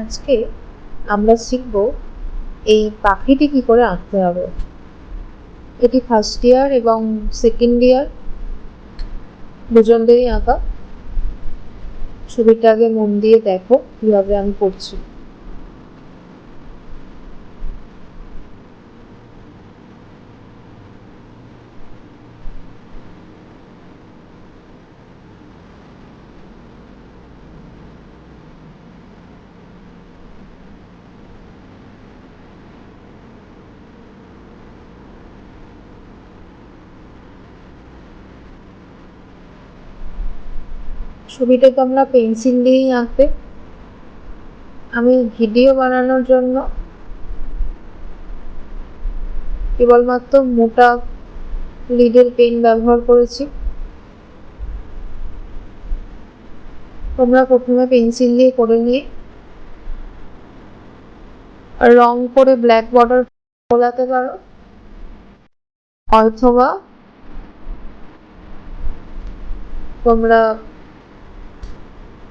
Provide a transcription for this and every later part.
আজকে আমরা শিখব এই পাখিটি কি করে আঁকতে হবে। এটি ফার্স্ট ইয়ার এবং সেকেন্ড ইয়ার দুজনদেরই আঁকা। ছবিটা আগে মন দিয়ে দেখো কিভাবে আমি করছি। ছবিটা তোমরা পেন্সিল দিয়েই আঁকবে। আমি ভিডিও বানানোর জন্য কেবলমাত্র মোটা লিডের পেন ব্যবহার করেছি। তোমরা প্রথমে পেন্সিল দিয়ে করে নিয়ে রং করে ব্ল্যাক বর্ডার বোলাতে পারো, অথবা তোমরা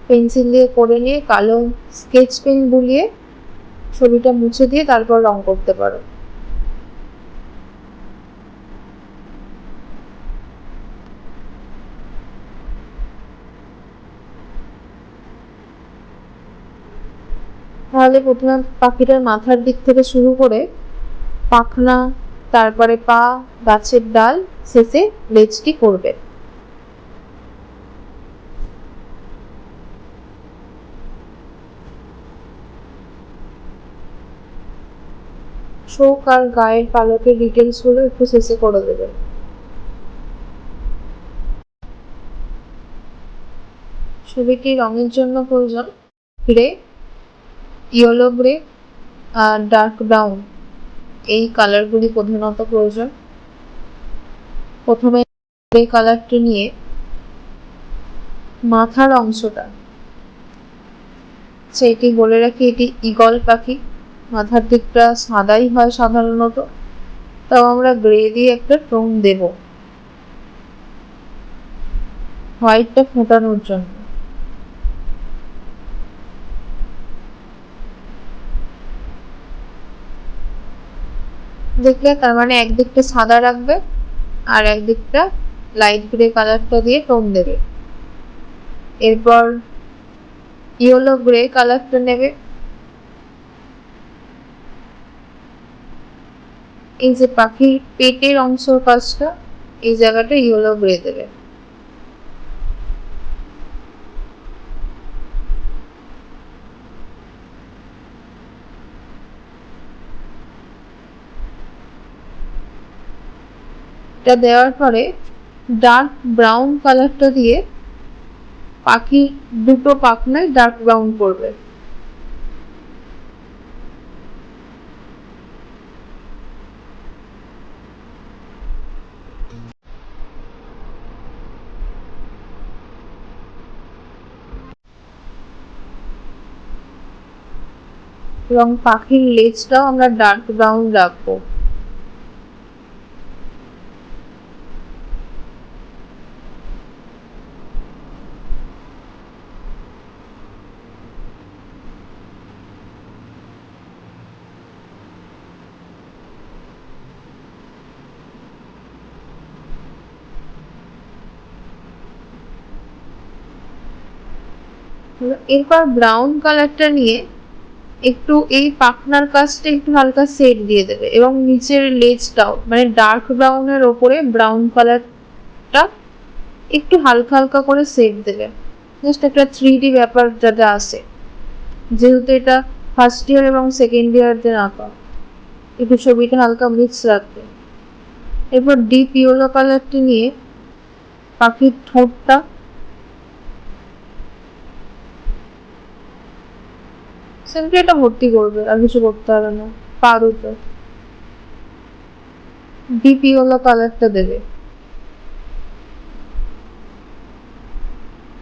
পেন্সিল দিয়ে করে নিয়ে কালো স্কেচ পেন বুলিয়ে ছবিটা মুছে দিয়ে তারপর রং করতে পারো। তাহলে প্রথমে পাখিটার মাথার দিক থেকে শুরু করে পাখনা, তারপরে পা, গাছের ডাল, শেষে লেজটি করবে। চোখ আর গায়ের পালকের ডিটেলস গুলো একটু শেষে করে দেবে। ছবিটি রঙের জন্য প্রয়োজন গ্রে, ইয়েলো গ্রে আর ডার্ক ব্রাউন, এই কালারগুলি প্রধানত প্রয়োজন। প্রথমে গ্রে কালারটি নিয়ে মাথার অংশটা, সেইটি বলে রাখি এটি ঈগল পাখি, মাথার দিকটা সাদাই হয় সাধারণত, তাও আমরা গ্রে দিয়ে একটা টোন দেব হোয়াইটটা ফোটানোর জন্য। দেখলে তার মানে একদিকটা সাদা রাখবে আর একদিকটা লাইট গ্রে কালারটা দিয়ে টোন দেবে। এরপর ইয়েলো গ্রে কালারটা নেবে, এই যে পাখির পেটের অংশের কাজটা, এই জায়গাটা ইয়েলো গ্রে দেবে। এটা দেওয়ার পরে ডার্ক ব্রাউন কালারটা দিয়ে পাখি দুটো পাখনায় ডার্ক ব্রাউন করবে। এবং পাখির লেজটাও আমরা ডার্ক ব্রাউন রাখবো। এরপর ব্রাউন কালারটা নিয়ে একটু এই পাখনার কাজটা একটু হালকা শেড দিয়ে দেবে এবং নিচের লেজটাও মানে ডার্ক ব্রাউনের ওপরে ব্রাউন কালারটা একটু হালকা হালকা করে শেড দেবে, জাস্ট একটা 3D ব্যাপার যাতে আসে। যেহেতু এটা ফার্স্ট ইয়ার এবং সেকেন্ড ইয়ারদের আঁকা, একটু ছবিটা হালকা মিক্স রাখবে। এরপর ডিপ ইয়েলো কালারটি নিয়ে পাখির ঠোঁটটা সিম্পলি এটা ভর্তি করবে, আর কিছু করতে হবে না। পা দুটো ডিপ ইয়েলো কালারটা দেবে।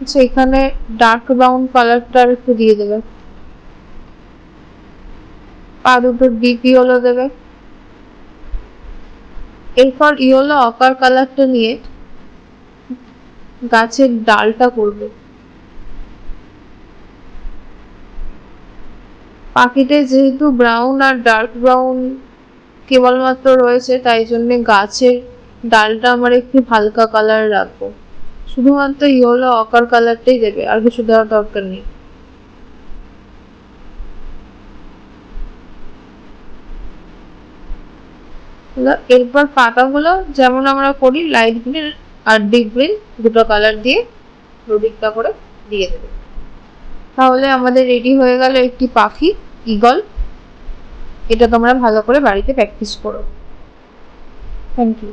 আচ্ছা, এখানে ডার্ক ব্রাউন কালারটা একটু দিয়ে দেবে। পা দুটো ডিপ ইয়েলো দেবে। এরপর ইয়েলো অপার কালারটা নিয়ে গাছের ডালটা করবে। পাখিতে যেহেতু ব্রাউন আর ডার্ক ব্রাউন কেবলমাত্র রয়েছে, তাই জন্যে গাছের ডালটা আমার একটু হালকা কালার রাখবো। শুধুমাত্র ইয়েলো অকার কালারটাই দেবে, আর কিছু দেওয়ার দরকার নেই। এরপর পাতাগুলো যেমন আমরা করি লাইট গ্রিন আর ডিপ গ্রিন দুটো কালার দিয়ে দুদিকটা করে দিয়ে দেবে। তাহলে আমাদের রেডি হয়ে গেল একটি পাখি, ঈগল। এটা তোমরা ভালো করে বাড়িতে প্র্যাকটিস করো। Thank you.